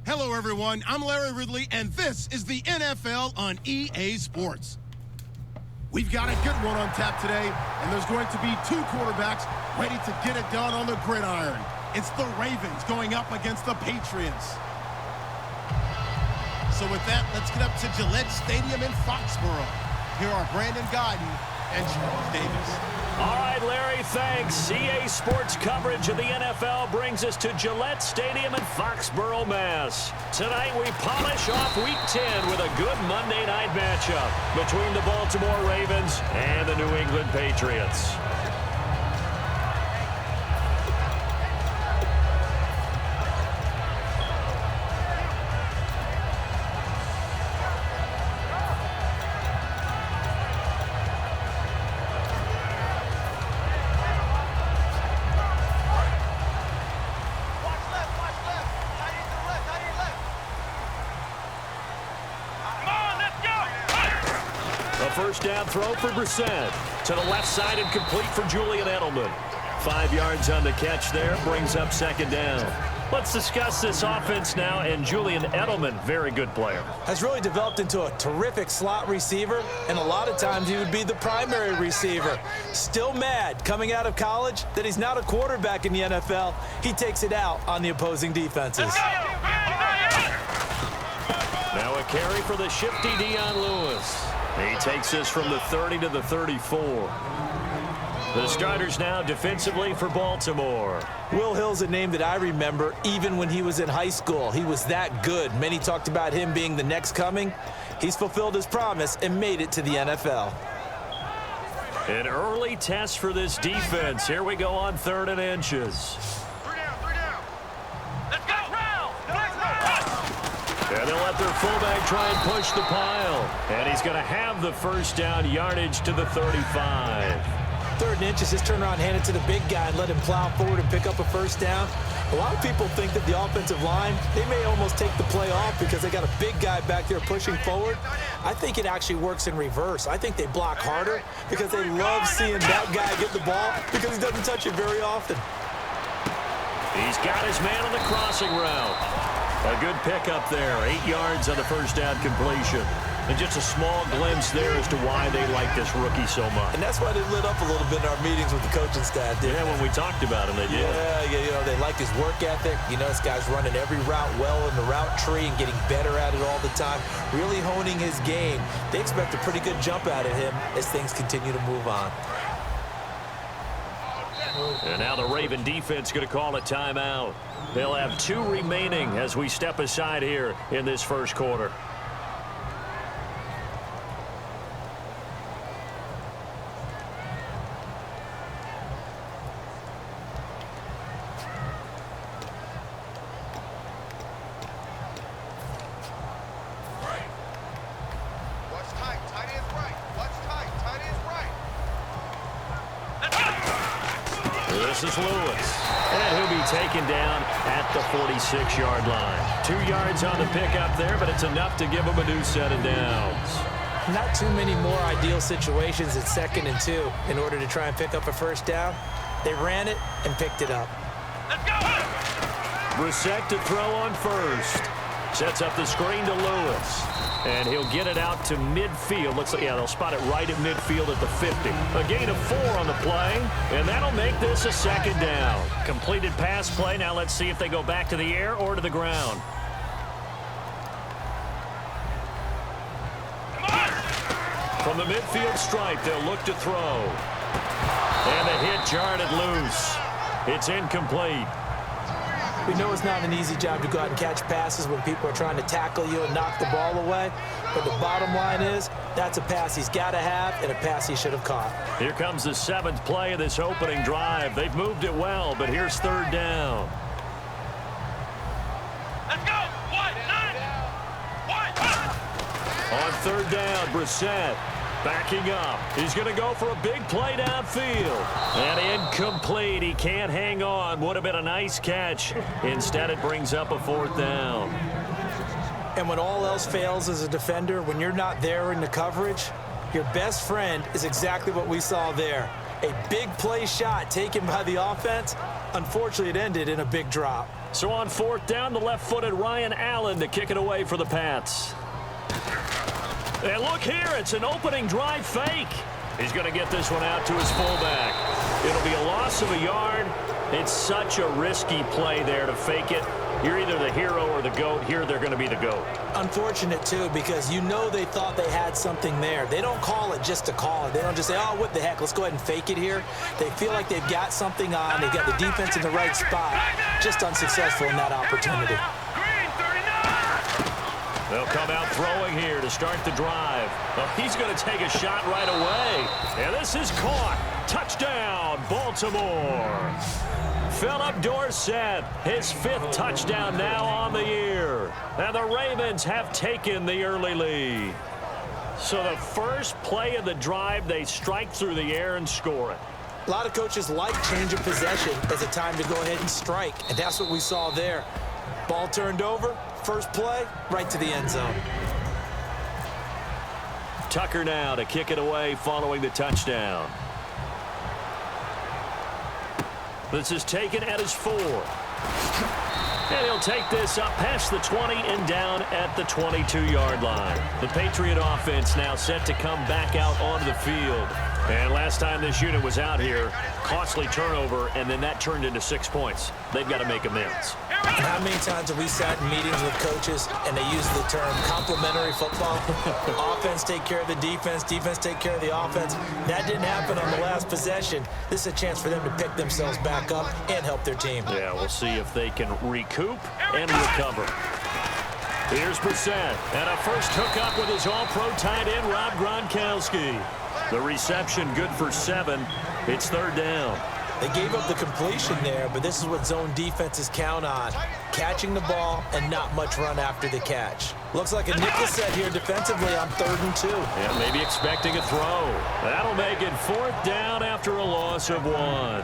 Hello, everyone. I'm Larry Ridley, and this is the NFL on EA Sports. We've got a good one on tap today, and there's going to be two quarterbacks ready to get it done on the gridiron. It's the Ravens going up against the Patriots. So with that, let's get up to Cgadgetz Stadium in Foxborough. Here are Brandon Guyton and Charles Davis. All right, Larry, thanks. EA Sports coverage of the NFL brings us to Cgadgetz Stadium in Foxborough, Mass. Tonight, we polish off Week 10 with a good Monday night matchup between the Baltimore Ravens and the New England Patriots. First down throw for Brissett. To the left side and complete for Julian Edelman. 5 yards on the catch there, brings up second down. Let's discuss this offense now, and Julian Edelman, very good player. Has really developed into a terrific slot receiver, and a lot of times he would be the primary receiver. Still mad coming out of college that he's not a quarterback in the NFL. He takes it out on the opposing defenses. Now a carry for the shifty Dion Lewis. He takes this from the 30 to the 34. The starters now defensively for Baltimore. Will Hill's a name that I remember even when he was in high school. He was that good. Many talked about him being the next coming. He's fulfilled his promise and made it to the NFL. An early test for this defense. Here we go on 3rd and inches. And they'll let their fullback try and push the pile. And he's going to have the first down, yardage to the 35. 3rd and inches, just turn around, hand it to the big guy and let him plow forward and pick up a first down. A lot of people think that the offensive line, they may almost take the play off because they got a big guy back there pushing forward. I think it actually works in reverse. I think they block harder because they love seeing that guy get the ball because he doesn't touch it very often. He's got his man on the crossing route. A good pickup there, 8 yards on the first down completion. And just a small glimpse there as to why they like this rookie so much. And that's why they lit up a little bit in our meetings with the coaching staff, didn't they? When we talked about him, they did. Yeah, you know, they like his work ethic. You know, this guy's running every route well in the route tree and getting better at it all the time, really honing his game. They expect a pretty good jump out of him as things continue to move on. And now the Raven defense going to call a timeout. They'll have 2 remaining as we step aside here in this first quarter. This is Lewis. And he'll be taken down at the 46-yard line. 2 yards on the pickup there, but it's enough to give him a new set of downs. Not too many more ideal situations at 2nd and 2 in order to try and pick up a first down. They ran it and picked it up. Let's go! Brissett to throw on first. Sets up the screen to Lewis. And he'll get it out to midfield. Looks like, yeah, they'll spot it right at midfield at the 50. A gain of 4 on the play, and that'll make this a second down. Completed pass play. Now let's see if they go back to the air or to the ground. From the midfield stripe, they'll look to throw. And the hit jarred it loose. It's incomplete. We know it's not an easy job to go out and catch passes when people are trying to tackle you and knock the ball away. But the bottom line is, that's a pass he's got to have and a pass he should have caught. Here comes the 7th play of this opening drive. They've moved it well, but here's 3rd down. Let's go! On third down. Brissett backing up. He's going to go for a big play downfield. And incomplete. He can't hang on. Would have been a nice catch. Instead, it brings up a fourth down. And when all else fails as a defender, when you're not there in the coverage, your best friend is exactly what we saw there. A big play shot taken by the offense. Unfortunately, it ended in a big drop. So on fourth down, the left-footed Ryan Allen to kick it away for the Pats. And look here, it's an opening drive fake. He's going to get this one out to his fullback. It'll be a loss of a yard. It's such a risky play there to fake it. You're either the hero or the GOAT. Here, they're going to be the GOAT. Unfortunate, too, because you know they thought they had something there. They don't call it just to call it. They don't just say, oh, what the heck, let's go ahead and fake it here. They feel like they've got something on. They've got the defense in the right spot. Just unsuccessful in that opportunity. They'll come out throwing here to start the drive. Oh, he's going to take a shot right away. And this is caught. Touchdown, Baltimore. Philip Dorsett, his 5th touchdown now on the year. And the Ravens have taken the early lead. So the first play of the drive, they strike through the air and score it. A lot of coaches like change of possession as a time to go ahead and strike, and that's what we saw there. Ball turned over, first play, right to the end zone. Tucker now to kick it away following the touchdown. This is taken at his 4. And he'll take this up past the 20 and down at the 22-yard line. The Patriot offense now set to come back out onto the field. And last time this unit was out here, costly turnover, and then that turned into 6 points. They've got to make amends. And how many times have we sat in meetings with coaches and they use the term complementary football? Offense take care of the defense, defense take care of the offense. That didn't happen on the last possession. This is a chance for them to pick themselves back up and help their team. Yeah, we'll see if they can recoup and recover. Here's Brissett, and a first hookup with his all-pro tight end, Rob Gronkowski. The reception good for 7. It's third down. They gave up the completion there, but this is what zone defenses count on. Catching the ball and not much run after the catch. Looks like a nickel set here defensively on 3rd and 2. Yeah, maybe expecting a throw. That'll make it 4th down after a loss of 1.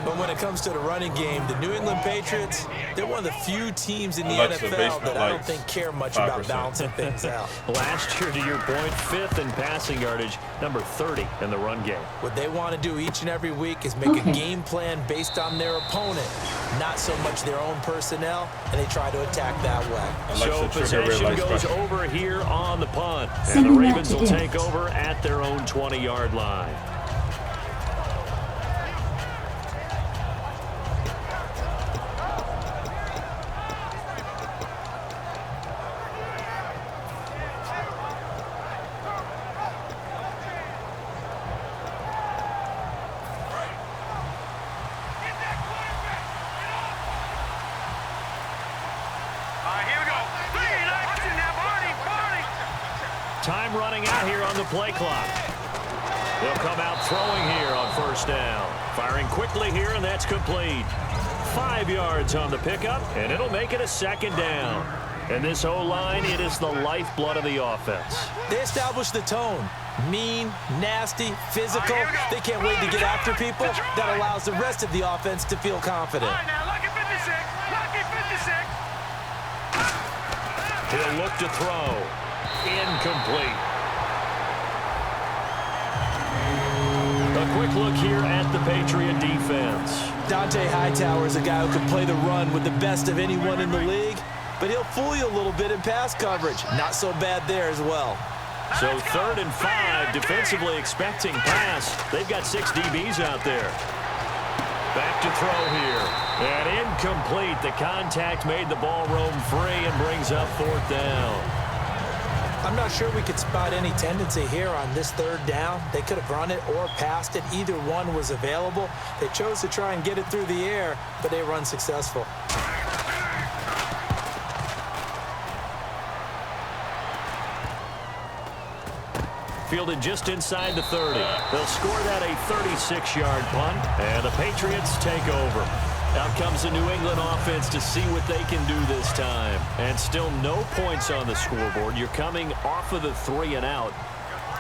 But when it comes to the running game, the New England Patriots, they're one of the few teams in the NFL that I don't think care much about balancing things out. Last year, to your point, 5th in passing yardage, number 30 in the run game. What they want to do each and every week is make a game plan based on their opponent, not so much their own personnel, and they try to attack that way. So possession goes over here on the punt, and the Ravens will take over at their own 20-yard line. Time running out here on the play clock. They'll come out throwing here on first down. Firing quickly here, and that's complete. 5 yards on the pickup, and it'll make it a 2nd down. And this O-line, it is the lifeblood of the offense. They established the tone. Mean, nasty, physical. They can't wait to get after people. That allows the rest of the offense to feel confident. He'll look to throw. Incomplete. A quick look here at the Patriot defense. Dante Hightower is a guy who can play the run with the best of anyone in the league, but he'll fool you a little bit in pass coverage. Not so bad there as well. So 3rd and 5, defensively expecting pass. They've got 6 DBs out there. Back to throw here. And incomplete. The contact made the ball roam free and brings up 4th down. I'm not sure we could spot any tendency here on this 3rd down. They could have run it or passed it. Either one was available. They chose to try and get it through the air, but they were unsuccessful. Fielded just inside the 30. They'll score that a 36-yard punt, and the Patriots take over. Out comes the New England offense to see what they can do this time. And still no points on the scoreboard. You're coming off of the 3 and out.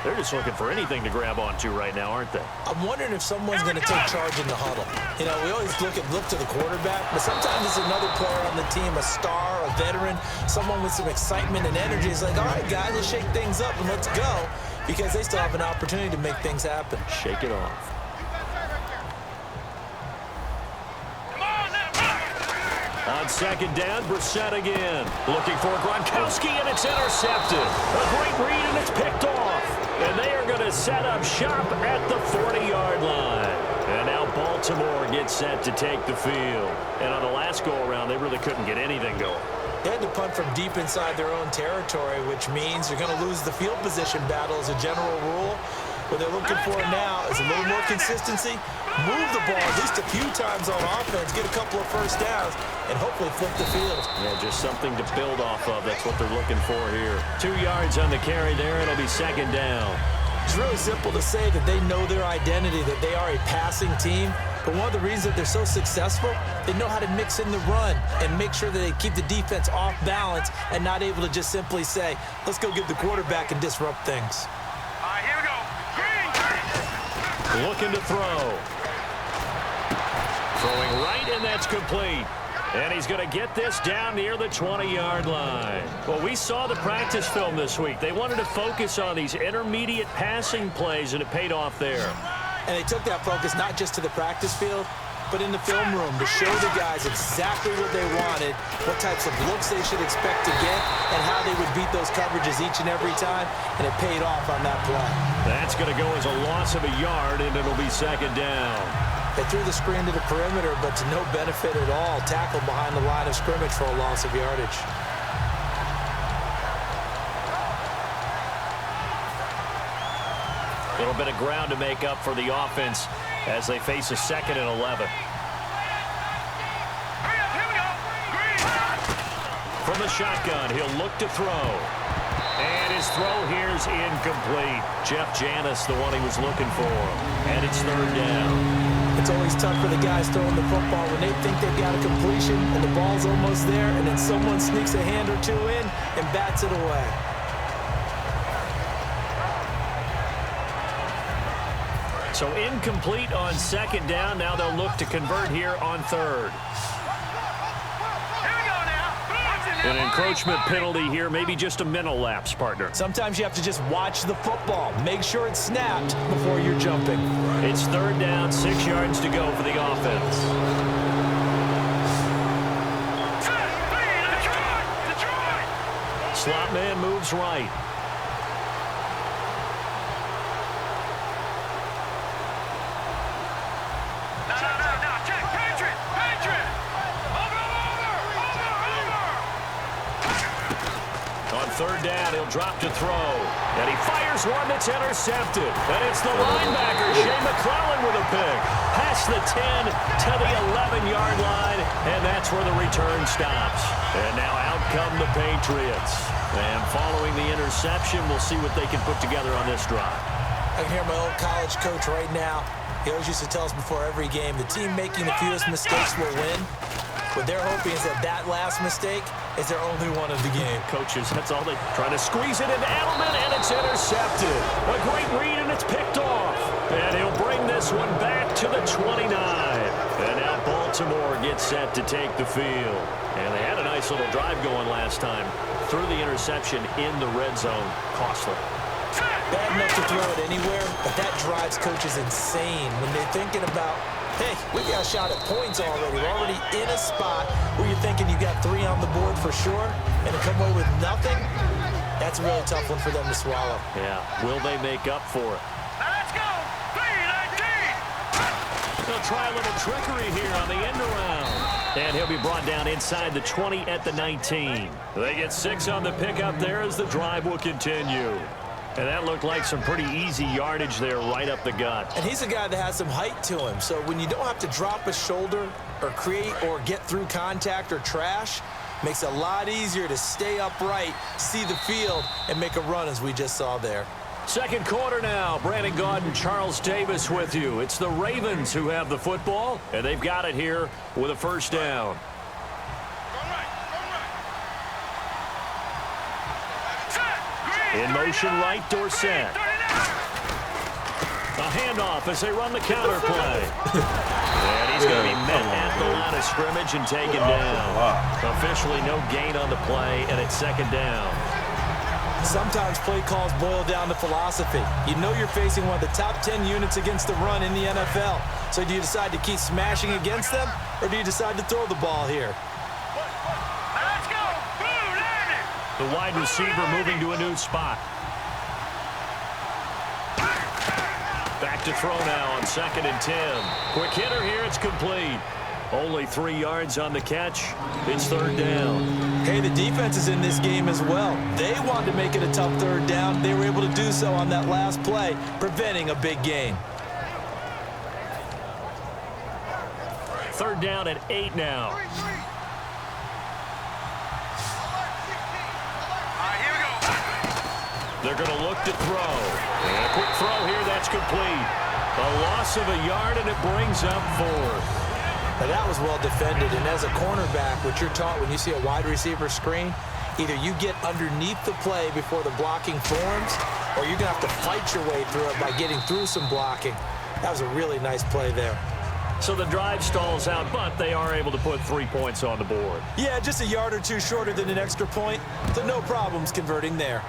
They're just looking for anything to grab onto right now, aren't they? I'm wondering if someone's going to take charge in the huddle. You know, we always look to the quarterback, but sometimes it's another player on the team, a star, a veteran, someone with some excitement and energy. It's like, all right, guys, let's shake things up and let's go, because they still have an opportunity to make things happen. Shake it off. On second down, Brissett again. Looking for Gronkowski, and it's intercepted. A great read, and it's picked off. And they are going to set up shop at the 40-yard line. And now Baltimore gets set to take the field. And on the last go-around, they really couldn't get anything going. They had to punt from deep inside their own territory, which means you're going to lose the field position battle as a general rule. What they're looking for now is a little more consistency, move the ball at least a few times on offense, get a couple of first downs, and hopefully flip the field. Yeah, just something to build off of. That's what they're looking for here. 2 yards on the carry there. It'll be second down. It's really simple to say that they know their identity, that they are a passing team. But one of the reasons that they're so successful, they know how to mix in the run and make sure that they keep the defense off balance and not able to just simply say, let's go get the quarterback and disrupt things. Here we go. Looking to throw. Throwing right, and that's complete. And he's going to get this down near the 20-yard line. Well, we saw the practice film this week. They wanted to focus on these intermediate passing plays, and it paid off there. And they took that focus not just to the practice field, but in the film room to show the guys exactly what they wanted, what types of looks they should expect to get, and how they would beat those coverages each and every time, and it paid off on that play. That's going to go as a loss of a yard, and it'll be second down. They threw the screen to the perimeter, but to no benefit at all. Tackled behind the line of scrimmage for a loss of yardage. A little bit of ground to make up for the offense as they face a 2nd and 11. From the shotgun, he'll look to throw. And his throw here is incomplete. Jeff Janis, the one he was looking for. And it's third down. It's always tough for the guys throwing the football when they think they've got a completion and the ball's almost there, and then someone sneaks a hand or two in and bats it away. So incomplete on second down. Now they'll look to convert here on third. An encroachment penalty here, maybe just a mental lapse, partner. Sometimes you have to just watch the football. Make sure it's snapped before you're jumping. It's third down, 6 yards to go for the offense. Slot man moves right. Third down, he'll drop to throw. And he fires one that's intercepted. And it's the linebacker, Shea McClellan, with a pick. Past the 10 to the 11-yard line, and that's where the return stops. And now out come the Patriots. And following the interception, we'll see what they can put together on this drive. I can hear my old college coach right now. He always used to tell us before every game, the team making the fewest mistakes will win. What they're hoping is that that last mistake is their only one of the game. Coaches, that's all they try to squeeze it into Edelman, and it's intercepted. A great read, and it's picked off. And he'll bring this one back to the 29. And now Baltimore gets set to take the field. And they had a nice little drive going last time. Threw the interception in the red zone. Costly. Bad enough to throw it anywhere, but that drives coaches insane when they're thinking about, hey, we got a shot at points already. We're already in a spot where you're thinking you got 3 on the board for sure, and to come away with nothing, that's a really tough one for them to swallow. Yeah, will they make up for it? Let's go! 3-19! They'll try a little trickery here on the end around. And he'll be brought down inside the 20 at the 19. They get 6 on the pickup there as the drive will continue. And that looked like some pretty easy yardage there right up the gut. And he's a guy that has some height to him. So when you don't have to drop a shoulder or create or get through contact or trash, makes it a lot easier to stay upright, see the field, and make a run as we just saw there. Second quarter now. Brandon Gaudin, Charles Davis with you. It's the Ravens who have the football, and they've got it here with a first down. In motion right, Dorsett. A handoff as they run the counter play. And he's going to be met at the line of scrimmage and taken down. Officially no gain on the play, and it's second down. Sometimes play calls boil down to philosophy. You know you're facing one of the top 10 units against the run in the NFL. So do you decide to keep smashing against them, or do you decide to throw the ball here? Let's go. The wide receiver moving to a new spot. Back to throw now on 2nd and 10. Quick hitter here, it's complete. Only 3 yards on the catch. It's third down. Hey, the defense is in this game as well. They wanted to make it a tough third down. They were able to do so on that last play, preventing a big gain. Third down at 8 now. They're going to look to throw. And a quick throw here, that's complete. A loss of a yard, and it brings up 4th. Now that was well defended, and as a cornerback, what you're taught when you see a wide receiver screen, either you get underneath the play before the blocking forms, or you're going to have to fight your way through it by getting through some blocking. That was a really nice play there. So the drive stalls out, but they are able to put 3 points on the board. Yeah, just a yard or two shorter than an extra point, so no problems converting there.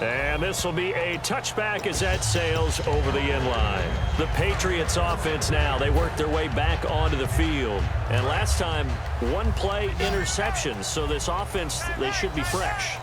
And this will be a touchback as that sails over the end line. The Patriots offense now, they work their way back onto the field. And last time, 1 play interceptions. So this offense, they should be fresh.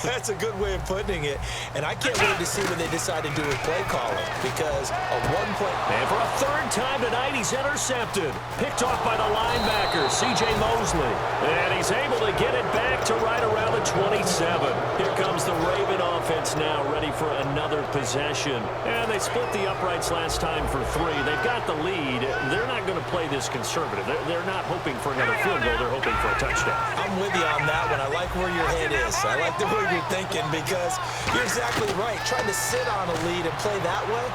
That's a good way of putting it. And I can't wait to see what they decide to do with play calling, because a 1 play. And for a 3rd time tonight, he's intercepted. Picked off by the linebacker, C.J. Mosley. And he's able to get it back to right around the 27. Here comes the Raven offense now, ready for another possession. And they split the uprights last time for 3. They've got the lead. They're not going to play this conservative. They're not hoping for another field goal. They're hoping for a touchdown. I'm with you on that one. I like where your head is. I like the way you're thinking, because you're exactly right. Trying to sit on a lead and play that way,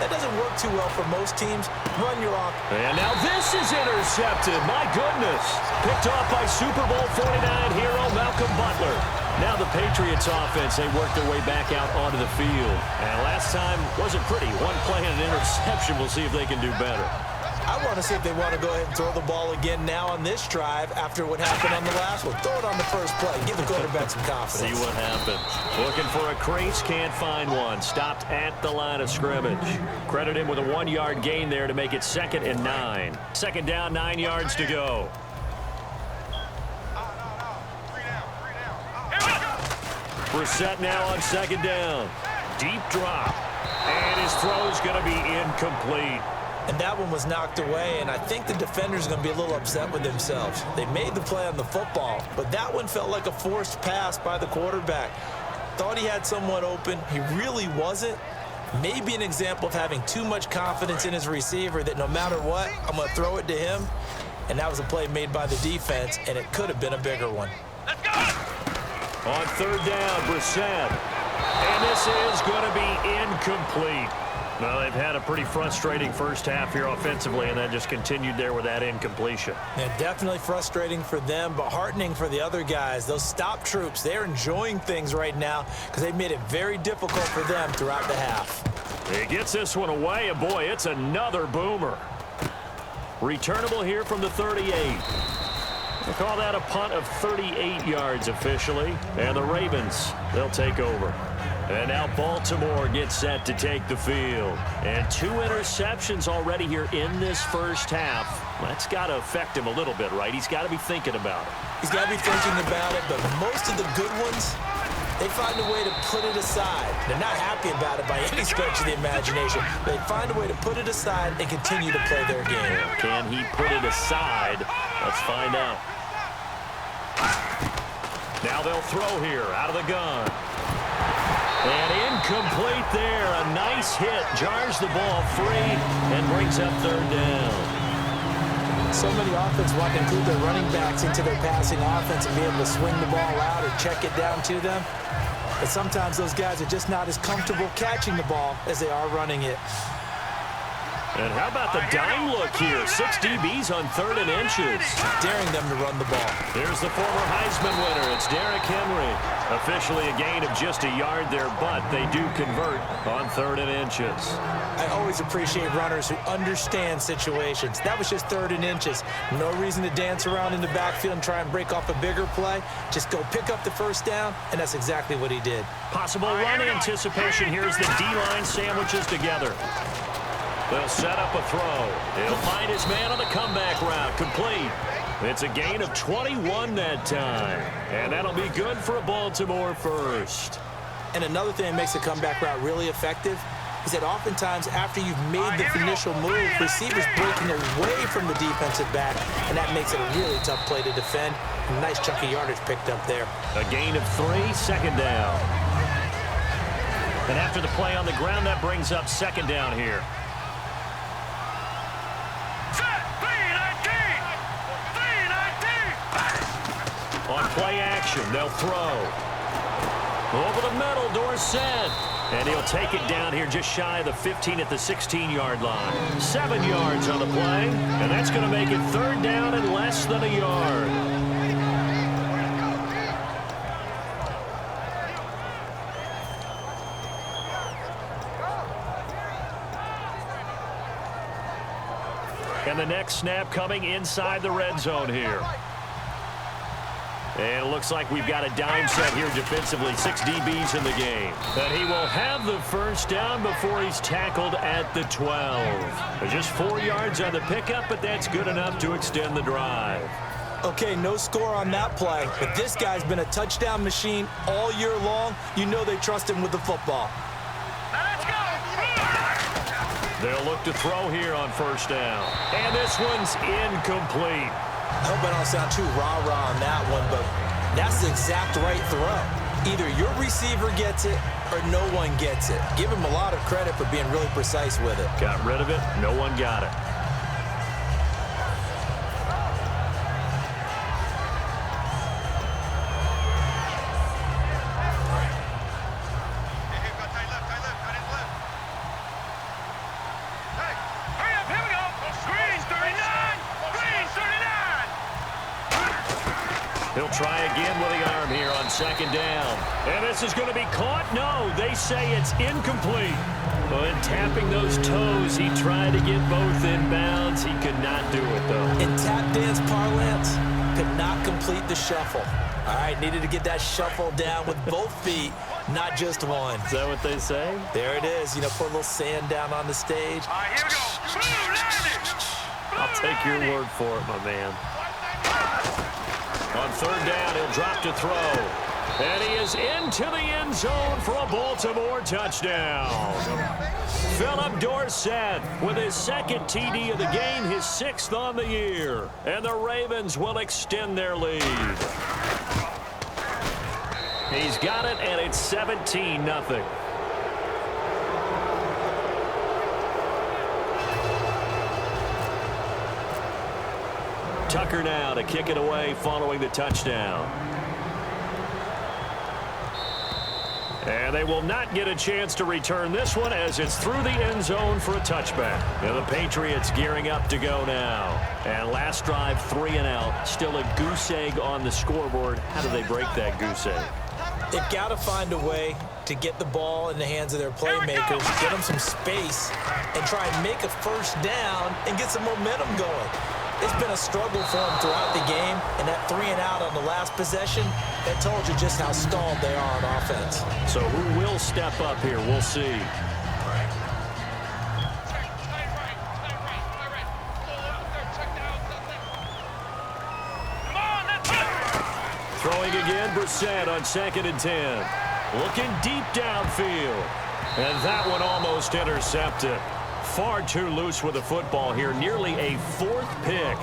that doesn't work too well for most teams. Run your off. And now this is intercepted. My goodness. Picked off by Super Bowl 49 hero Malcolm Butler. Now the Patriots offense, they work their way back out onto the field. And last time wasn't pretty. 1 play and an interception. We'll see if they can do better. I want to see if they want to go ahead and throw the ball again now on this drive after what happened on the last one. Throw it on the first play. Give the quarterback some confidence. See what happens. Looking for a crease, can't find one. Stopped at the line of scrimmage. Credit him with a 1-yard gain there to make it 2nd and 9. Second down, 9 yards to go. Brissett now on 2nd down. Deep drop. And his throw's going to be incomplete. And that one was knocked away, and I think the defender's going to be a little upset with themselves. They made the play on the football, but that one felt like a forced pass by the quarterback. Thought he had someone open. He really wasn't. Maybe an example of having too much confidence in his receiver that no matter what, I'm going to throw it to him. And that was a play made by the defense, and it could have been a bigger one. Let's go. On 3rd down, Brissett. And this is going to be incomplete. Well, they've had a pretty frustrating first half here offensively, and then just continued there with that incompletion. Yeah, definitely frustrating for them, but heartening for the other guys. Those stop troops, they're enjoying things right now because they've made it very difficult for them throughout the half. He gets this one away, and boy, it's another boomer. Returnable here from the 38. They call that a punt of 38 yards officially, and the Ravens, they'll take over. And now Baltimore gets set to take the field. And 2 interceptions already here in this first half. That's got to affect him a little bit, right? He's got to be thinking about it. He's got to be thinking about it, but most of the good ones, they find a way to put it aside. They're not happy about it by any stretch of the imagination. They find a way to put it aside and continue to play their game. Can he put it aside? Let's find out. Now they'll throw here out of the gun. And incomplete there. A nice hit. Jars the ball free and brings up 3rd down. So many offenses want to include their running backs into their passing offense and be able to swing the ball out or check it down to them. But sometimes those guys are just not as comfortable catching the ball as they are running it. And how about the dime look here? 6 DBs on 3rd and inches. Daring them to run the ball. Here's the former Heisman winner. It's Derrick Henry. Officially a gain of just a yard there, but they do convert on 3rd and inches. I always appreciate runners who understand situations. That was just 3rd and inches. No reason to dance around in the backfield and try and break off a bigger play. Just go pick up the 1st down, and that's exactly what he did. Possible run anticipation. Here's the D-line sandwiches together. They'll set up a throw. He'll find his man on the comeback route. Complete. It's a gain of 21 that time. And that'll be good for a Baltimore first. And another thing that makes the comeback route really effective is that oftentimes after you've made the initial move, receivers breaking away from the defensive back, and that makes it a really tough play to defend. A nice chunk of yardage picked up there. A gain of 3, 2nd down. And after the play on the ground, that brings up 2nd down here. On play action, they'll throw. Over the middle, Dorsett. And he'll take it down here just shy of the 15 at the 16-yard line. 7 yards on the play, and that's going to make it 3rd down and less than a yard. And the next snap coming inside the red zone here. And it looks like we've got a dime set here defensively. 6 DBs in the game. And he will have the 1st down before he's tackled at the 12. Just 4 yards on the pickup, but that's good enough to extend the drive. Okay, no score on that play, but this guy's been a touchdown machine all year long. You know they trust him with the football. Let's go. They'll look to throw here on 1st down. And this one's incomplete. I hope I don't sound too rah-rah on that one, but that's the exact right throw. Either your receiver gets it or no one gets it. Give him a lot of credit for being really precise with it. Got rid of it. No one got it. He'll try again with the arm here on 2nd down. And this is going to be caught. No, they say it's incomplete. But tapping those toes, he tried to get both in bounds. He could not do it, though. In tap dance parlance, could not complete the shuffle. All right, needed to get that shuffle down with both feet, not just one. Is that what they say? There it is. You know, put a little sand down on the stage. All right, here we go. I'll take your word for it, my man. On 3rd down, he'll drop to throw. And he is into the end zone for a Baltimore touchdown. Philip Dorsett with his 2nd TD of the game, his 6th on the year. And the Ravens will extend their lead. He's got it, and it's 17-0. Tucker now to kick it away following the touchdown. And they will not get a chance to return this one as it's through the end zone for a touchback. And the Patriots gearing up to go now. And last drive, 3 and out. Still a goose egg on the scoreboard. How do they break that goose egg? They've got to find a way to get the ball in the hands of their playmakers, get them some space, and try and make a 1st down and get some momentum going. It's been a struggle for them throughout the game, and that 3 and out on the last possession, that told you just how stalled they are on offense. So who will step up here? We'll see. Throwing again, Brissett on 2nd and 10. Looking deep downfield. And that one almost intercepted. Far too loose with the football here. Nearly a 4th pick.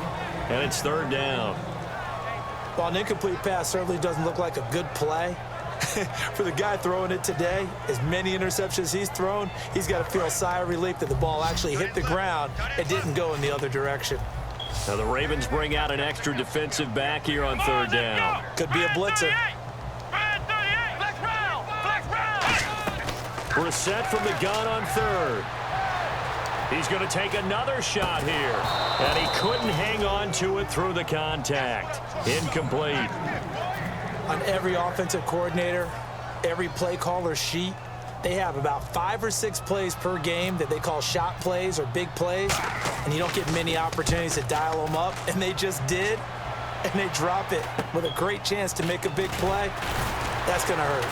And it's 3rd down. Well, an incomplete pass certainly doesn't look like a good play. For the guy throwing it today, as many interceptions he's thrown, he's got to feel a sigh of relief that the ball actually hit the ground and didn't go in the other direction. Now the Ravens bring out an extra defensive back here on 3rd down. Could be a blitzer. Let's roll. Brissett from the gun on third. He's going to take another shot here. And he couldn't hang on to it through the contact. Incomplete. On every offensive coordinator, every play caller sheet, they have about 5 or 6 plays per game that they call shot plays or big plays, and you don't get many opportunities to dial them up, and they just did, and they drop it with a great chance to make a big play. That's going to hurt.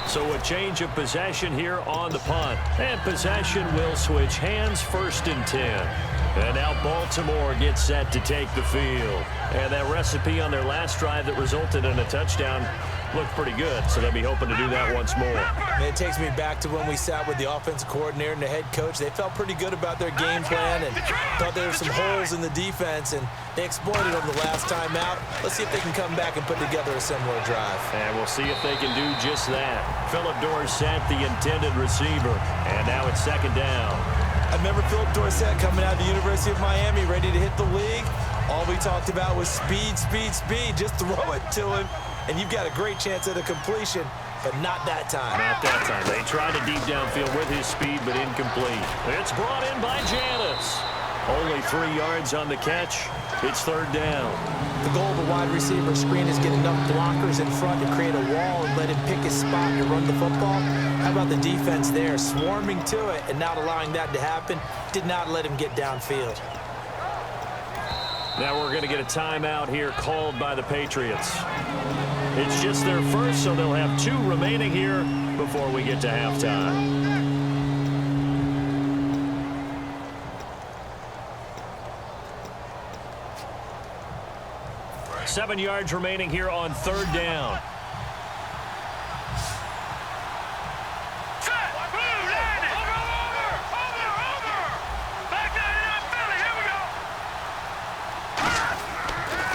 So a change of possession here on the punt, and possession will switch hands, 1st and 10. And now Baltimore gets set to take the field. And that recipe on their last drive that resulted in a touchdown looked pretty good, so they'll be hoping to do that once more. And it takes me back to when we sat with the offensive coordinator and the head coach. They felt pretty good about their game plan and thought there were some holes in the defense, and they exploited them the last time out. Let's see if they can come back and put together a similar drive. And we'll see if they can do just that. Philip Dorsett, the intended receiver, and now it's 2nd down. I remember Philip Dorsett coming out of the University of Miami, ready to hit the league. All we talked about was speed, speed, speed. Just throw it to him, and you've got a great chance at a completion, but not that time. Not that time. They tried a deep downfield with his speed, but incomplete. It's brought in by Cgadgetz. Only 3 yards on the catch. It's 3rd down. The goal of the wide receiver screen is get enough blockers in front to create a wall and let him pick his spot to run the football. How about the defense there, swarming to it and not allowing that to happen? Did not let him get downfield. Now we're going to get a timeout here called by the Patriots. It's just their first, so they'll have 2 remaining here before we get to halftime. 7 yards remaining here on 3rd down.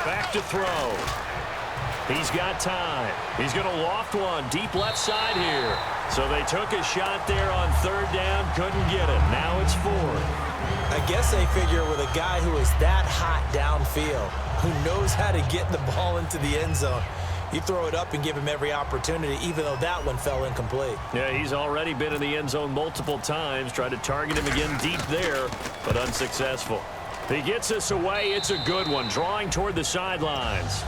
Back to throw. He's got time. He's going to loft one deep left side here. So they took a shot there on 3rd down, couldn't get it. Now it's 4th. I guess they figure with a guy who is that hot downfield, who knows how to get the ball into the end zone, you throw it up and give him every opportunity, even though that one fell incomplete. Yeah, he's already been in the end zone multiple times. Tried to target him again deep there, but unsuccessful. He gets us away. It's a good one, drawing toward the sidelines.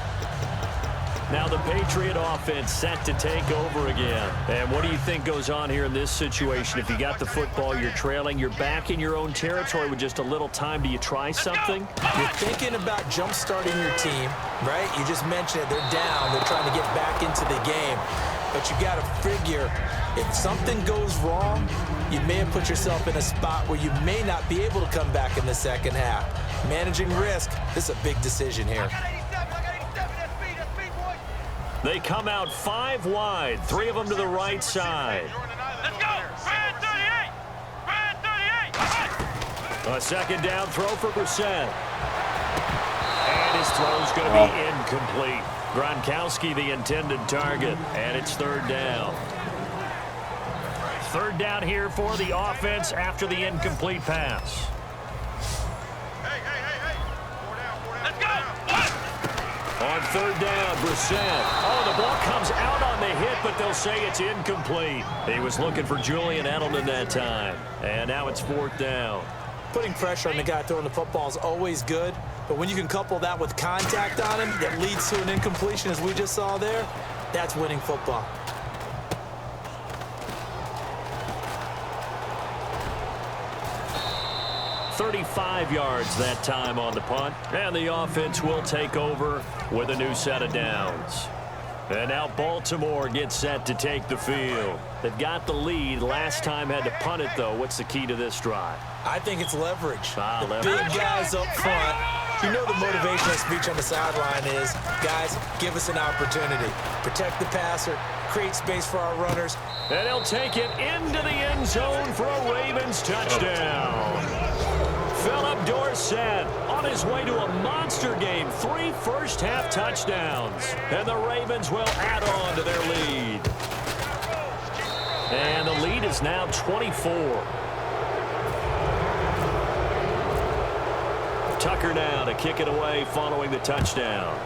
Now the Patriot offense set to take over again. And what do you think goes on here in this situation? If you got the football, you're trailing, you're back in your own territory with just a little time. Do you try something? You're thinking about jump-starting your team, right? You just mentioned it. They're down. They're trying to get back into the game. But you got to figure, if something goes wrong, you may have put yourself in a spot where you may not be able to come back in the second half. Managing risk, this is a big decision here. They come out 5 wide, 3 of them to the right side. Let's go! Brand 38! Brand 38! A 2nd down throw for Brissett. And his throw's going to be incomplete. Gronkowski, the intended target, and it's 3rd down. 3rd down here for the offense after the incomplete pass. Let's go! On 3rd down, Brissett. Oh, the ball comes out on the hit, but they'll say it's incomplete. He was looking for Julian Edelman that time. And now it's 4th down. Putting pressure on the guy throwing the football is always good, but when you can couple that with contact on him that leads to an incompletion, as we just saw there, that's winning football. $35 yards that time on the punt, and the offense will take over with a new set of downs. And now Baltimore gets set to take the field. They've got the lead. Last time had to punt it, though. What's the key to this drive? I think it's leverage. The Leverage. big guys up front. You know the motivational speech on the sideline is, guys, give us an opportunity. Protect the passer, create space for our runners. And he'll take it into the end zone for a Ravens touchdown. Philip Dorsett on his way to a monster game. 3 first-half touchdowns. And the Ravens will add on to their lead. And the lead is now 24. Tucker now to kick it away following the touchdown.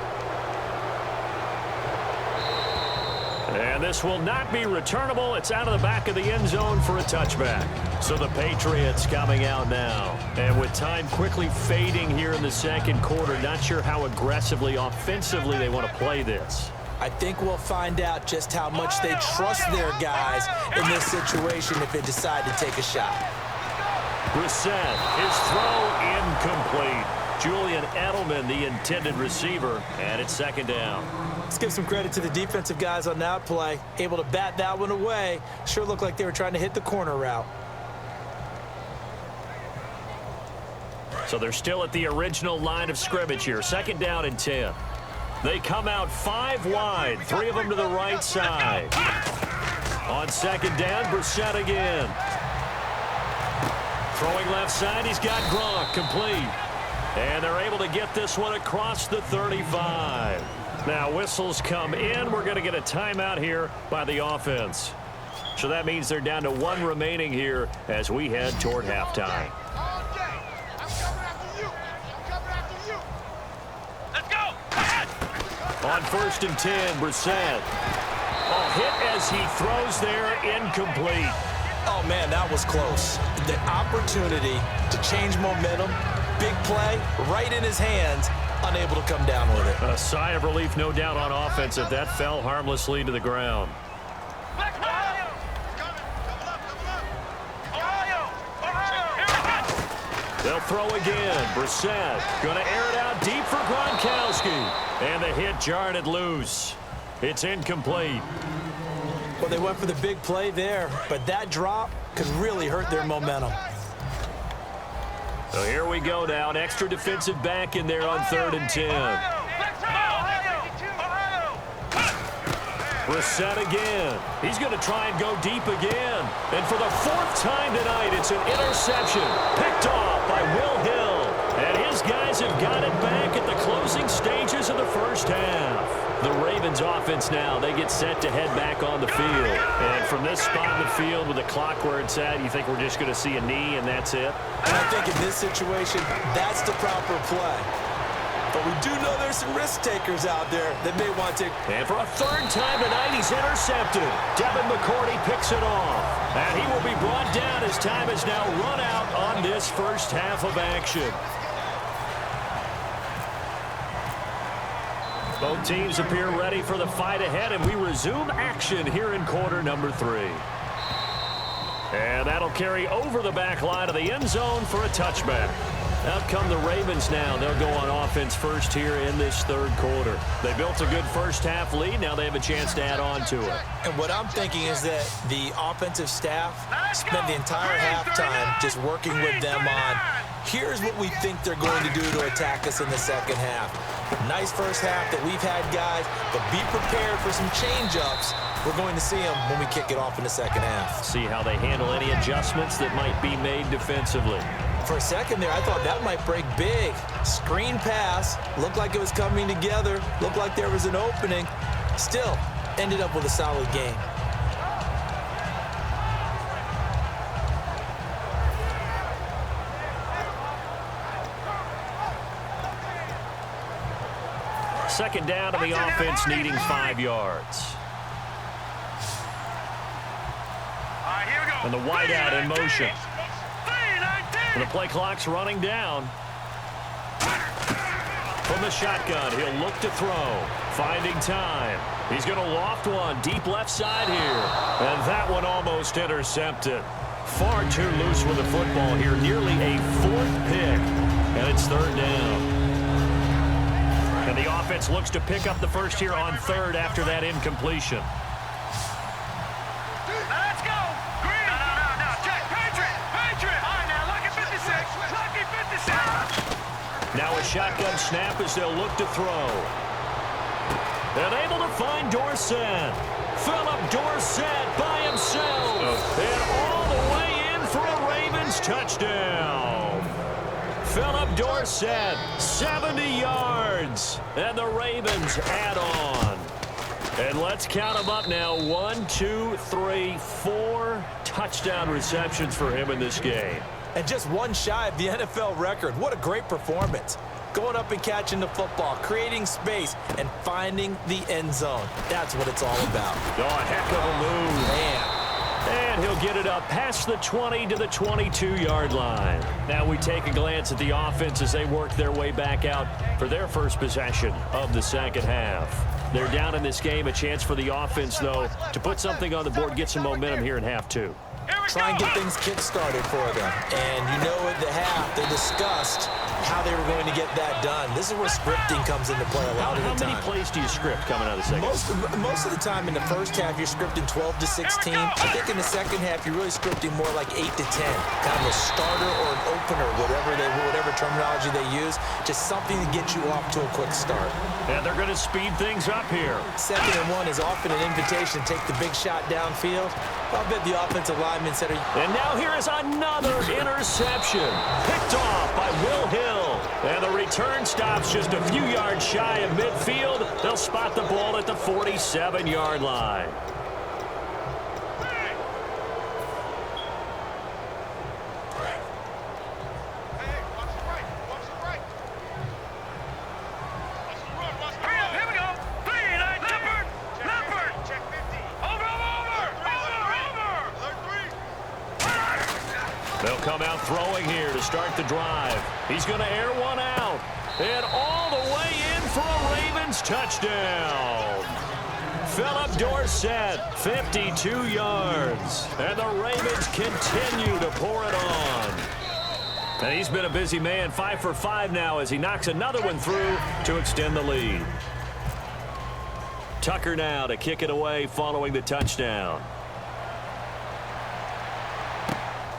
And this will not be returnable. It's out of the back of the end zone for a touchback. So the Patriots coming out now. And with time quickly fading here in the second quarter, not sure how aggressively, offensively they want to play this. I think we'll find out just how much they trust their guys in this situation if they decide to take a shot. Brissett, his throw incomplete. Julian Edelman, the intended receiver, and it's second down. Let's give some credit to the defensive guys on that play. Able to bat that one away. Sure looked like they were trying to hit the corner route. So they're still at the original line of scrimmage here. Second down and 10. They come out 5 wide, 3 of them to the right side. On second down, Brissett again. Throwing left side, he's got Gronk, complete. And they're able to get this one across the 35. Now whistles come in. We're going to get a timeout here by the offense. So that means they're down to 1 remaining here as we head toward halftime. Let's go. On first and 10, Brissett. Hit as he throws there, incomplete. Oh, man, that was close. The opportunity to change momentum, big play, right in his hands, unable to come down with it. A sigh of relief, no doubt, on offense that that fell harmlessly to the ground. They'll throw again. Brissett going to air it out deep for Gronkowski. And the hit jarred it loose. It's incomplete. Well, they went for the big play there, but that drop could really hurt their momentum. So here we go now. An extra defensive back in there on third and 10. Brissett again. He's going to try and go deep again. And for the 4th time tonight, it's an interception. Picked off by Will Hill. And his guys have got it back at the closing stages of the first half. The Ravens offense now, they get set to head back on the field. And from this spot in the field with the clock where it's at, you think we're just going to see a knee and that's it? And I think in this situation, that's the proper play. But we do know there's some risk takers out there that may want to. And for a 3rd time tonight, he's intercepted. Devin McCourty picks it off. And he will be brought down as time is now run out on this first half of action. Both teams appear ready for the fight ahead, and we resume action here in quarter number 3. And that'll carry over the back line of the end zone for a touchback. Out come the Ravens now. They'll go on offense first here in this 3rd quarter. They built a good first half lead. Now they have a chance to add on to it. And what I'm thinking is that the offensive staff spent the entire halftime just working with them on, here's what we think they're going to do to attack us in the second half. Nice first half that we've had, guys, but be prepared for some change-ups. We're going to see them when we kick it off in the second half. See how they handle any adjustments that might be made defensively. For a second there, I thought that might break big. Screen pass, looked like it was coming together, looked like there was an opening. Still, ended up with a solid game. Second down and the offense needing 5 yards. And the wideout in motion. And the play clock's running down. From the shotgun, he'll look to throw. Finding time. He's going to loft one deep left side here. And that one almost intercepted. Far too loose with the football here. Nearly a 4th pick. And it's 3rd down. And the offense looks to pick up the first here on 3rd after that incompletion. Let's go. Green. No. Check. Patriot. All right, now, lucky 56. Lucky 56. Now a shotgun snap as they'll look to throw. And able to find Dorsett. Philip Dorsett by himself. And all the way in for a Ravens touchdown. Philip Dorsett, 70 yards. And the Ravens add on. And let's count them up now. 1, 2, 3, 4 touchdown receptions for him in this game. And just one shy of the NFL record. What a great performance. going up and catching the football, creating space, and finding the end zone. That's what it's all about. Oh, a heck of a move. Man. And he'll get it up past the 20 to the 22-yard line. Now we take a glance at the offense as they work their way back out for their first possession of the second half. They're down in this game. A chance for the offense, though, to put something on the board, get some momentum here in half two. Try and get things kick-started for them. And you know at the half, they discussed how they were going to get that done. This is where scripting comes into play a lot of the time. How many plays do you script coming out of the second? Most of the time in the first half, you're scripting 12 to 16. I think in the second half, you're really scripting more like 8 to 10. Kind of a starter or an opener, whatever terminology they use. Just something to get you off to a quick start. And they're going to speed things up here. 2nd and 1 is often an invitation to take the big shot downfield. I'll bet the offensive lineman said... And now here is another interception. Picked off by Will Hill. And the return stops just a few yards shy of midfield. They'll spot the ball at the 47-yard line. They'll come out throwing here to start the drive. He's going to air one out. And all the way in for a Ravens touchdown. Philip Dorsett, 52 yards. And the Ravens continue to pour it on. And he's been a busy man, 5 for 5 now as he knocks another one through to extend the lead. Tucker now to kick it away following the touchdown.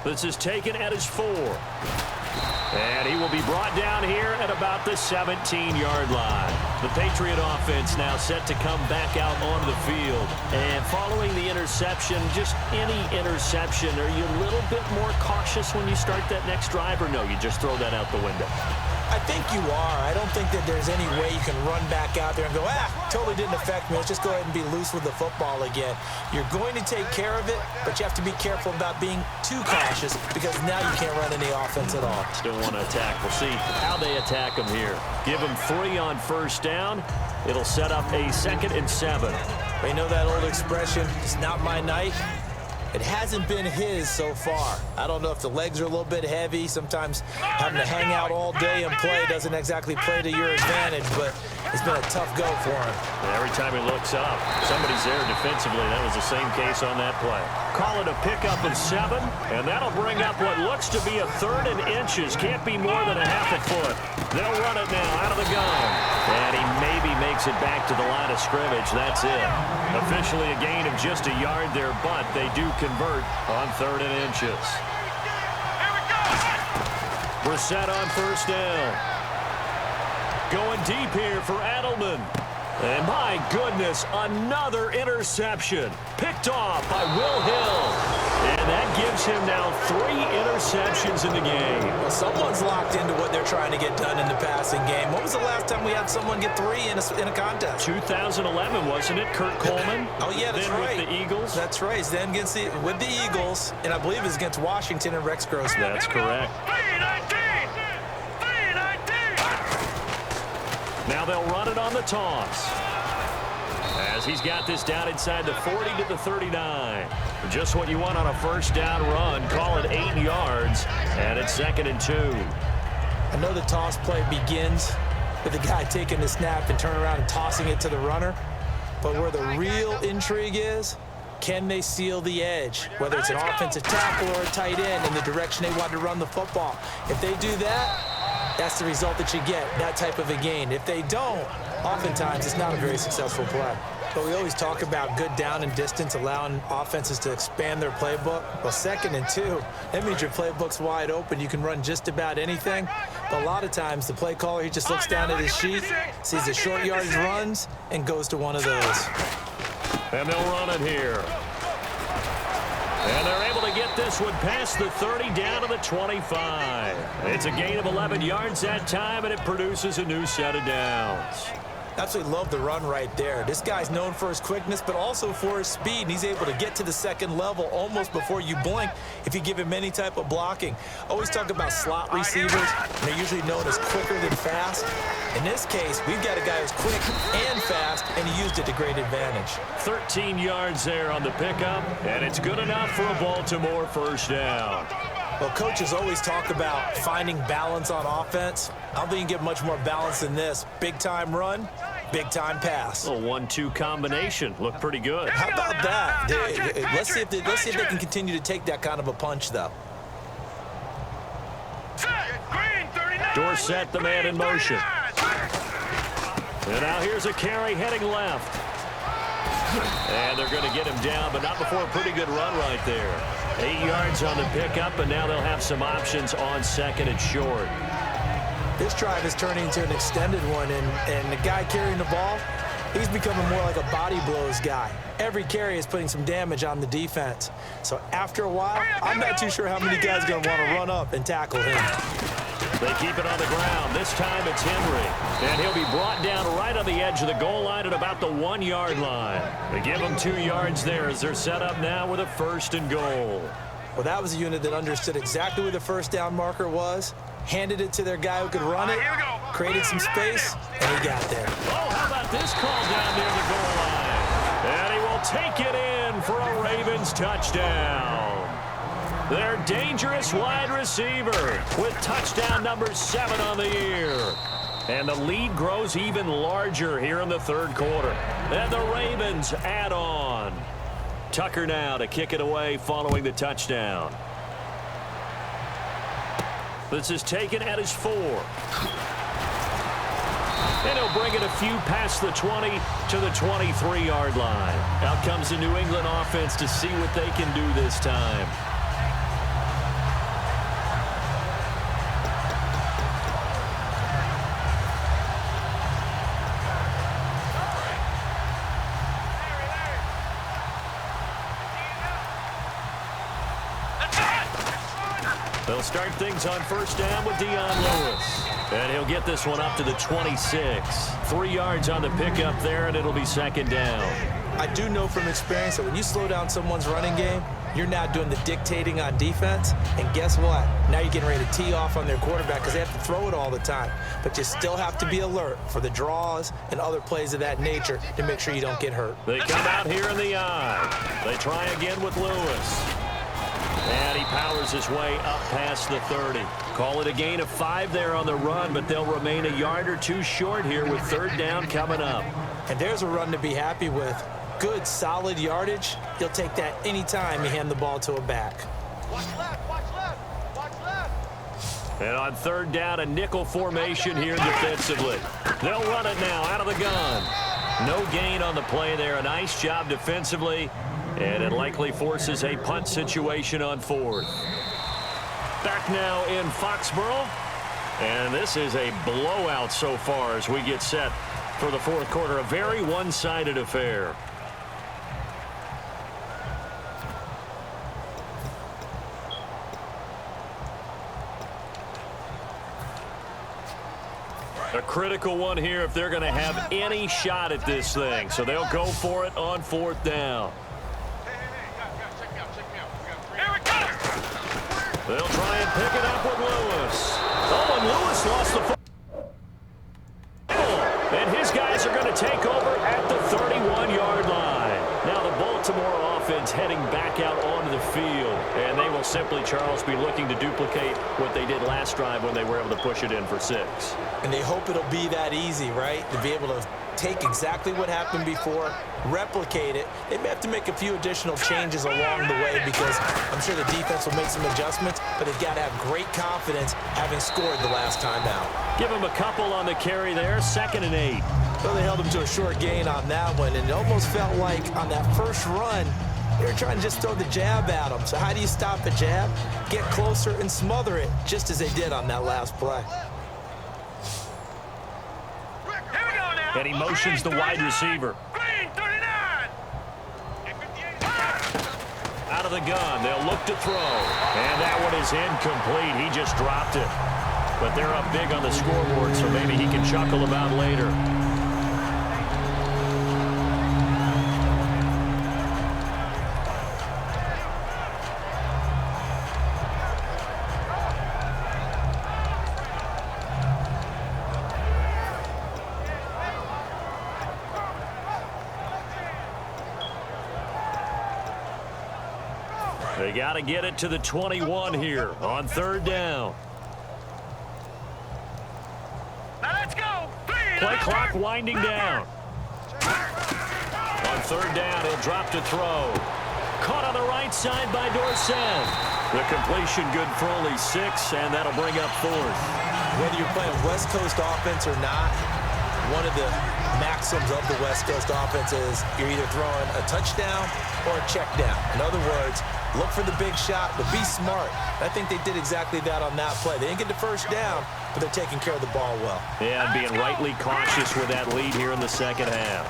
This is taken at his 4. And he will be brought down here at about the 17-yard line. The Patriot offense now set to come back out onto the field. And following the interception, just any interception, are you a little bit more cautious when you start that next drive, or no, you just throw that out the window? I think you are. I don't think that there's any way you can run back out there and go, totally didn't affect me. Let's just go ahead and be loose with the football again. You're going to take care of it, but you have to be careful about being too cautious because now you can't run any offense at all. Still want to attack. We'll see how they attack him here. Give him 3 on first down. It'll set up a 2nd and 7. You know that old expression, it's not my night? It hasn't been his so far. I don't know if the legs are a little bit heavy. Sometimes having to hang out all day and play doesn't exactly play to your advantage, but it's been a tough go for him. And every time he looks up, somebody's there defensively. That was the same case on that play. Call it a pickup of 7, and that'll bring up what looks to be a 3rd and inches. Can't be more than a half a foot. They'll run it now out of the gun. And he maybe makes it back to the line of scrimmage. That's it. Officially a gain of just a yard there, but they do convert on 3rd and inches. Brissett on first down. Going deep here for Adelman. And my goodness, another interception. Picked off by Will Hill. And that gives him now 3 interceptions in the game. Well, someone's locked into what they're trying to get done in the passing game. When was the last time we had someone get 3 in a contest? 2011, wasn't it? Kurt Coleman. Oh, yeah, that's right. With the Eagles. That's right. Then with the Eagles, and I believe it's against Washington and Rex Grossman. That's correct. Now they'll run it on the toss. As he's got this down inside the 40 to the 39. Just what you want on a first down run. Call it 8 yards. And it's 2nd and 2. I know the toss play begins with the guy taking the snap and turning around and tossing it to the runner. But where the real intrigue is, can they seal the edge? Whether it's an offensive tackle or a tight end in the direction they want to run the football. If they do that, that's the result that you get, that type of a gain. If they don't, oftentimes it's not a very successful play. But we always talk about good down and distance, allowing offenses to expand their playbook. Well, 2nd and 2, that means your playbook's wide open. You can run just about anything. But a lot of times, the play caller, he just looks down at his sheet, sees the short yardage runs, and goes to one of those. And they'll run it here. And they're able to get this one past the 30 down to the 25. It's a gain of 11 yards that time, and it produces a new set of downs. Absolutely love the run right there. This guy's known for his quickness, but also for his speed, and he's able to get to the second level almost before you blink if you give him any type of blocking. Always talk about slot receivers, and they're usually known as quicker than fast. In this case, we've got a guy who's quick and fast, and he used it to great advantage. 13 yards there on the pickup, and it's good enough for a Baltimore first down. Well, coaches always talk about finding balance on offense. I don't think you can get much more balance than this. Big-time run, big-time pass. A 1-2 combination. Looked pretty good. How about that? Let's see if they can continue to take that kind of a punch, though. Dorsett, the man in motion. And now here's a carry heading left. And they're going to get him down, but not before a pretty good run right there. 8 yards on the pickup, and now they'll have some options on second and short. This drive is turning into an extended one, and the guy carrying the ball, he's becoming more like a body blows guy. Every carry is putting some damage on the defense. So after a while, I'm not too sure how many guys are going to want to run up and tackle him. They keep it on the ground. This time it's Henry. And he'll be brought down right on the edge of the goal line at about the 1 yard line. They give him 2 yards there as they're set up now with a 1st and goal. Well, that was a unit that understood exactly where the first down marker was, handed it to their guy who could run it, created some space, and he got there. Oh, how about this call down near the goal line? And he will take it in for a Ravens touchdown. Their dangerous wide receiver with touchdown number 7 on the year. And the lead grows even larger here in the third quarter. And the Ravens add on. Tucker now to kick it away following the touchdown. This is taken at his 4. And he'll bring it a few past the 20 to the 23-yard line. Out comes the New England offense to see what they can do this time. They'll start things on first down with Dion Lewis. And he'll get this one up to the 26. 3 yards on the pickup there, and it'll be second down. I do know from experience that when you slow down someone's running game, you're not doing the dictating on defense. And guess what? Now you're getting ready to tee off on their quarterback because they have to throw it all the time. But you still have to be alert for the draws and other plays of that nature to make sure you don't get hurt. They come out here in the eye. They try again with Lewis. And he powers his way up past the 30. Call it a gain of 5 there on the run, but they'll remain a yard or 2 short here with third down coming up. And there's a run to be happy with. Good, solid yardage. You'll take that anytime you hand the ball to a back. Watch left, watch left, watch left. And on third down, a nickel formation here defensively. They'll run it now out of the gun. No gain on the play there. A nice job defensively. And it likely forces a punt situation on 4th. Back now in Foxborough. And this is a blowout so far as we get set for the fourth quarter. A very one-sided affair. A critical one here if they're going to have any shot at this thing. So they'll go for it on 4th down. They'll try and pick it up with Lewis. Oh, and Lewis lost the football. And his guys are going to take over at the 31-yard line. Now the Baltimore offense heading back out onto the field. And they will simply, Charles, be looking to duplicate what they did last drive when they were able to push it in for 6. And they hope it'll be that easy, right? To be able to take exactly what happened before, replicate it. They may have to make a few additional changes along the way because I'm sure the defense will make some adjustments, but they've got to have great confidence having scored the last time out. Give them a couple on the carry there, 2nd and 8. Well, they held them to a short gain on that one, and it almost felt like on that first run, they were trying to just throw the jab at them. So how do you stop a jab? Get closer and smother it, just as they did on that last play. And he motions the wide receiver. Out of the gun, they'll look to throw. And that one is incomplete. He just dropped it. But they're up big on the scoreboard, so maybe he can chuckle about later. They got to get it to the 21 here on 3rd down. Now let's go. Play clock winding down. On 3rd down, he'll drop to throw. Caught on the right side by Dorsett. The completion good for only 6, and that'll bring up 4th. Whether you're playing West Coast offense or not, one of the maxims of the West Coast offense is you're either throwing a touchdown or a check down. In other words, look for the big shot, but be smart. I think they did exactly that on that play. They didn't get the first down, but they're taking care of the ball well. Yeah, and being rightly cautious with that lead here in the 2nd half.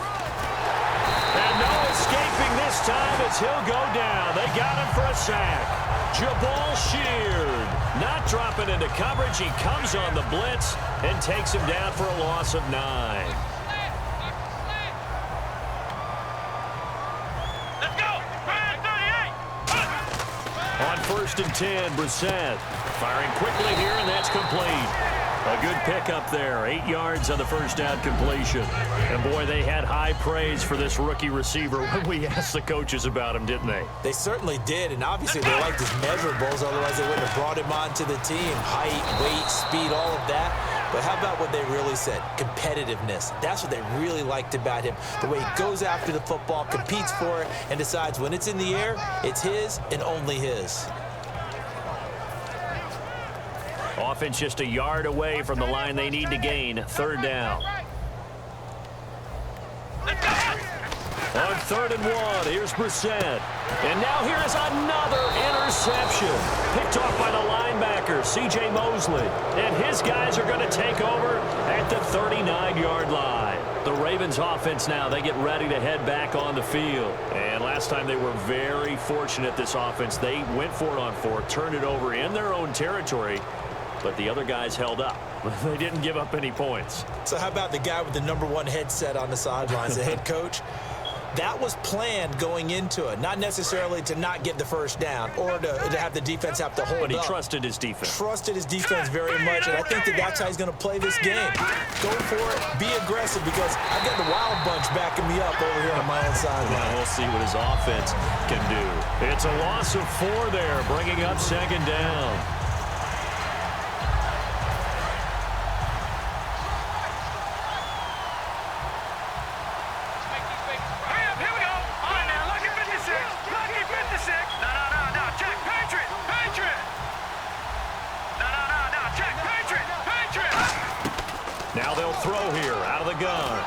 And no escaping this time as he'll go down. They got him for a sack. Jabal Sheard not dropping into coverage. He comes on the blitz and takes him down for a loss of 9. Let's go. 38. On 1st and 10, Brissett firing quickly here, and that's complete. A good pickup there. 8 yards on the first down completion. And, boy, they had high praise for this rookie receiver when we asked the coaches about him, didn't they? They certainly did, and obviously they liked his measurables. Otherwise, they wouldn't have brought him onto the team. Height, weight, speed, all of that. But how about what they really said? Competitiveness. That's what they really liked about him. The way he goes after the football, competes for it, and decides when it's in the air, it's his and only his. Offense just a yard away from the line they need to gain. 3rd down. On 3rd and 1, here's Brissett. And now here is another interception. Picked off by the linebacker, C.J. Mosley. And his guys are going to take over at the 39-yard line. The Ravens offense now, they get ready to head back on the field. And last time they were very fortunate, this offense. They went for it on 4th, turned it over in their own territory. But the other guys held up. They didn't give up any points. So how about the guy with the #1 headset on the sidelines, the head coach? That was planned going into it, not necessarily to not get the first down or to have the defense have to hold up. But he trusted his defense. Trusted his defense very much, and I think that's how he's going to play this game. Go for it, be aggressive, because I've got the wild bunch backing me up over here on my own sideline. Well, we'll see what his offense can do. It's a loss of 4 there, bringing up 2nd down. Now they'll throw here out of the gun.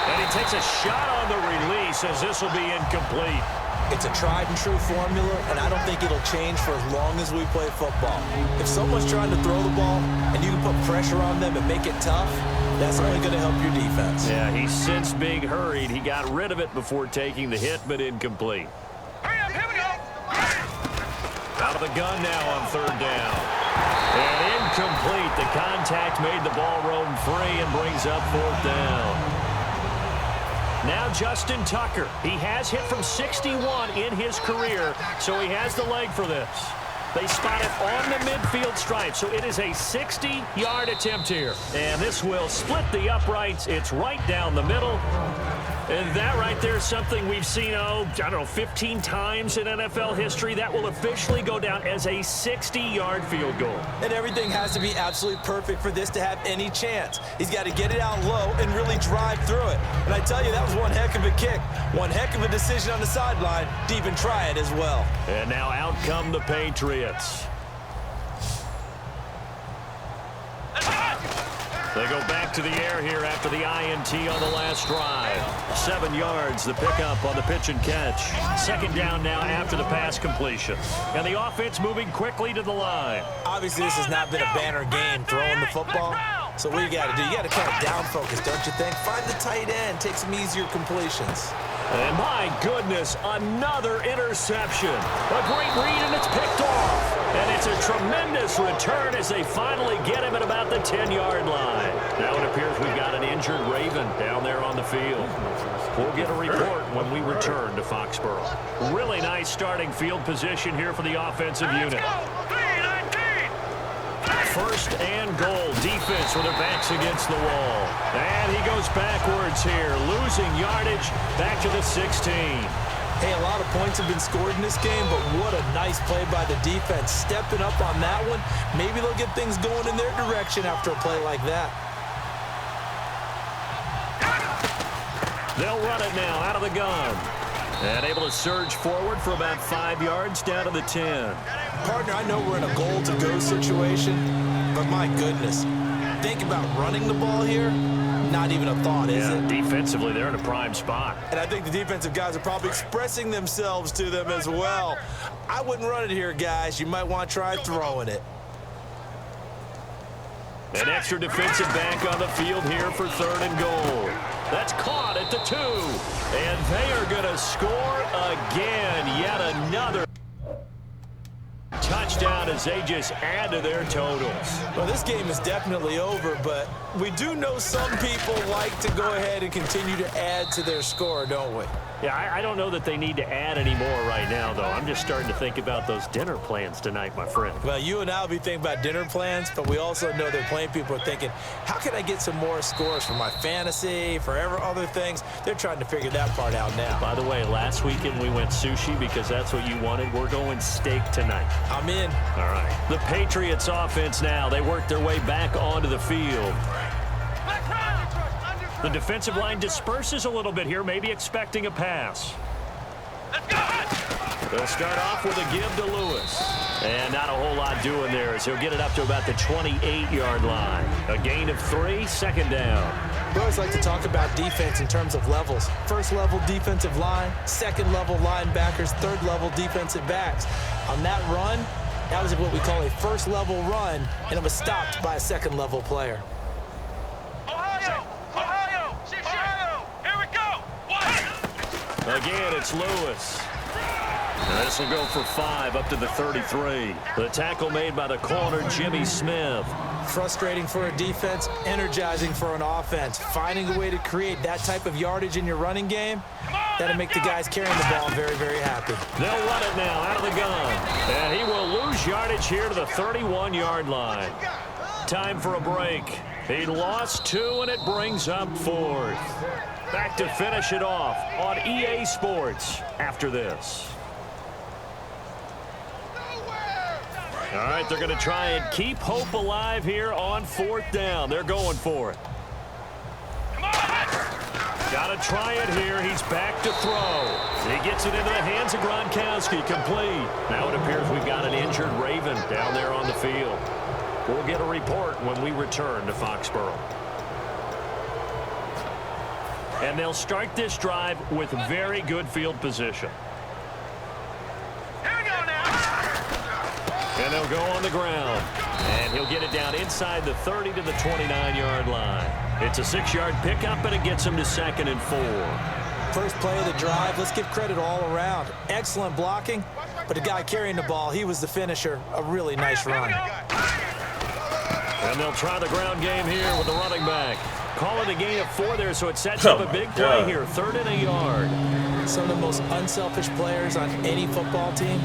And he takes a shot on the release as this will be incomplete. It's a tried and true formula, and I don't think it'll change for as long as we play football. If someone's trying to throw the ball and you can put pressure on them and make it tough, that's only going to help your defense. Yeah, he sensed being hurried. He got rid of it before taking the hit, but incomplete. Hurry up, here we go. Out of the gun now on 3rd down. And incomplete. The contact made the ball roam free and brings up 4th down. Now Justin Tucker. He has hit from 61 in his career, so he has the leg for this. They spot it on the midfield stripe, so it is a 60-yard attempt here. And this will split the uprights. It's right down the middle. And that right there is something we've seen, I don't know, 15 times in NFL history. That will officially go down as a 60-yard field goal. And everything has to be absolutely perfect for this to have any chance. He's got to get it out low and really drive through it. And I tell you, that was one heck of a kick. One heck of a decision on the sideline to even try it as well. And now out come the Patriots. They go back to the air here after the INT on the last drive. 7 yards, the pickup on the pitch and catch. 2nd down now after the pass completion. And the offense moving quickly to the line. Obviously, this has not been a banner game throwing the football. So what you got to do, you got to kind of down focus, don't you think? Find the tight end, take some easier completions. And my goodness, another interception. A great read, and it's picked off. And it's a tremendous return as they finally get him at about the 10-yard line. Now it appears we've got an injured Raven down there on the field. We'll get a report when we return to Foxborough. Really nice starting field position here for the offensive unit. 1st and goal. Defense with their backs against the wall. And he goes backwards here, losing yardage back to the 16. Hey, a lot of points have been scored in this game, but what a nice play by the defense. Stepping up on that one, maybe they'll get things going in their direction after a play like that. They'll run it now out of the gun. And able to surge forward for about 5 yards down to the 10. Partner, I know we're in a goal-to-go situation, but my goodness, think about running the ball here. Not even a thought, is it? Defensively, they're in a prime spot. And I think the defensive guys are probably expressing themselves to them as well. I wouldn't run it here, guys. You might want to try throwing it. An extra defensive back on the field here for 3rd and goal. That's caught at the 2. And they are going to score again. Yet another touchdown as they just add to their totals. Well, this game is definitely over, but we do know some people like to go ahead and continue to add to their score, don't we? Yeah, I don't know that they need to add any more right now, though. I'm just starting to think about those dinner plans tonight, my friend. Well, you and I will be thinking about dinner plans, but we also know that playing people are thinking, how can I get some more scores for my fantasy, for other things? They're trying to figure that part out now. By the way, last weekend we went sushi because that's what you wanted. We're going steak tonight. I'm in. All right. The Patriots offense now. They work their way back onto the field. The defensive line disperses a little bit here, maybe expecting a pass. They'll start off with a give to Lewis. And not a whole lot doing there as he'll get it up to about the 28-yard line. A gain of 3, 2nd down. We always like to talk about defense in terms of levels. 1st level defensive line, 2nd level linebackers, 3rd level defensive backs. On that run, that was what we call a 1st level run, and it was stopped by a 2nd level player. Again, it's Lewis. This will go for 5 up to the 33. The tackle made by the corner, Jimmy Smith. Frustrating for a defense, energizing for an offense. Finding a way to create that type of yardage in your running game, that'll make the guys carrying the ball very, very happy. They'll run it now out of the gun. And he will lose yardage here to the 31-yard line. Time for a break. He lost 2, and it brings up 4th. Back to finish it off on EA Sports after this. All right, they're going to try and keep hope alive here on 4th down. They're going for it. Got to try it here. He's back to throw. He gets it into the hands of Gronkowski. Complete. Now it appears we've got an injured Raven down there on the field. We'll get a report when we return to Foxborough. And they'll start this drive with very good field position. Here we go now. And they'll go on the ground. And he'll get it down inside the 30 to the 29-yard line. It's a 6-yard pickup, and it gets him to 2nd and 4. First play of the drive, let's give credit all around. Excellent blocking, but the guy carrying the ball, he was the finisher. A really nice run. And they'll try the ground game here with the running back. Call it a gain of 4 there, so it sets up a big play here. 3rd and a yard. Some of the most unselfish players on any football team,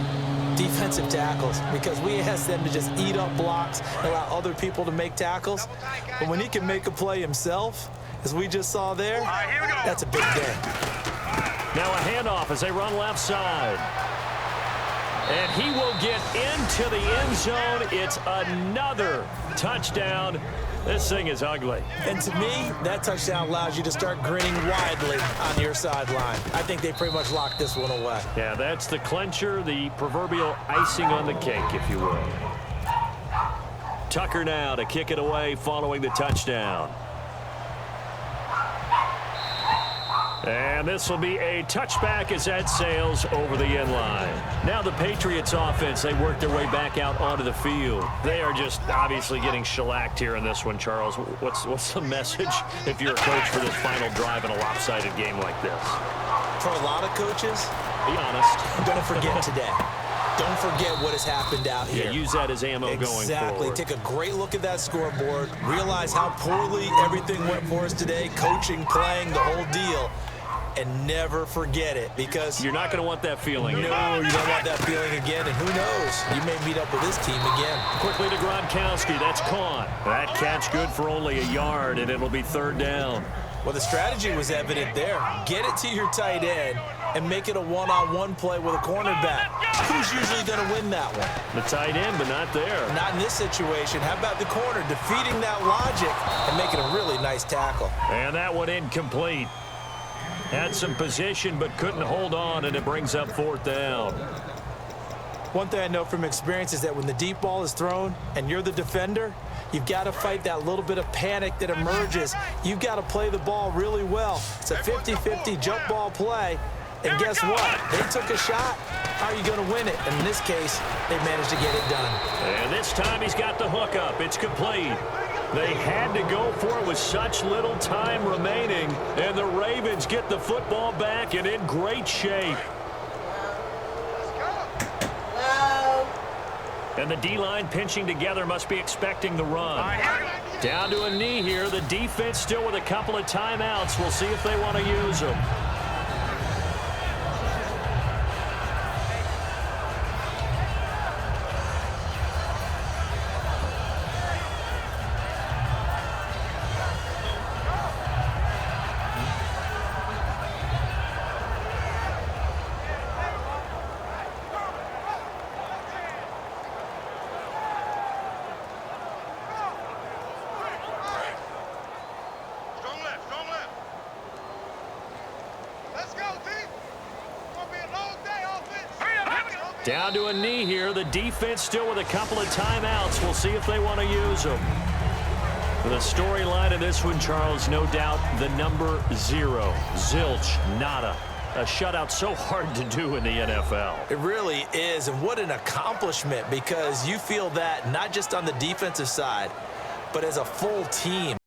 defensive tackles, because we ask them to just eat up blocks and allow other people to make tackles. But when he can make a play himself, as we just saw there, that's a big day. Now a handoff as they run left side. And he will get into the end zone. It's another touchdown. This thing is ugly. And to me, that touchdown allows you to start grinning widely on your sideline. I think they pretty much locked this one away. Yeah, that's the clincher, the proverbial icing on the cake, if you will. Tucker now to kick it away following the touchdown. And this will be a touchback as that sails over the end line. Now the Patriots offense, they work their way back out onto the field. They are just obviously getting shellacked here in this one, Charles. What's the message if you're a coach for this final drive in a lopsided game like this? For a lot of coaches, be honest. Don't forget today. Don't forget what has happened out here. Yeah, use that as ammo going forward. Exactly. Take a great look at that scoreboard. Realize how poorly everything went for us today. Coaching, playing, the whole deal. And never forget it, because you're not going to want that feeling again. No, you don't want that feeling again. And who knows? You may meet up with this team again. Quickly to Gronkowski. That's caught. That catch good for only a yard, and it'll be 3rd down. Well, the strategy was evident there. Get it to your tight end, and make it a one-on-one play with a cornerback. Who's usually going to win that one? The tight end, but not there. Not in this situation. How about the corner defeating that logic and making a really nice tackle? And that one incomplete. Had some position, but couldn't hold on, and it brings up 4th down. One thing I know from experience is that when the deep ball is thrown and you're the defender, you've got to fight that little bit of panic that emerges. You've got to play the ball really well. It's a 50-50 jump ball play. And guess what? They took a shot. How are you going to win it? And in this case, they managed to get it done. And this time he's got the hookup. It's complete. They had to go for it with such little time remaining. And the Ravens get the football back and in great shape. And the D-line pinching together must be expecting the run. Down to a knee here. The defense still with a couple of timeouts. We'll see if they want to use them. Down to a knee here. The defense still with a couple of timeouts. We'll see if they want to use them. The storyline of this one, Charles, no doubt the number 0. Zilch, nada. A shutout so hard to do in the NFL. It really is, and what an accomplishment, because you feel that not just on the defensive side, but as a full team.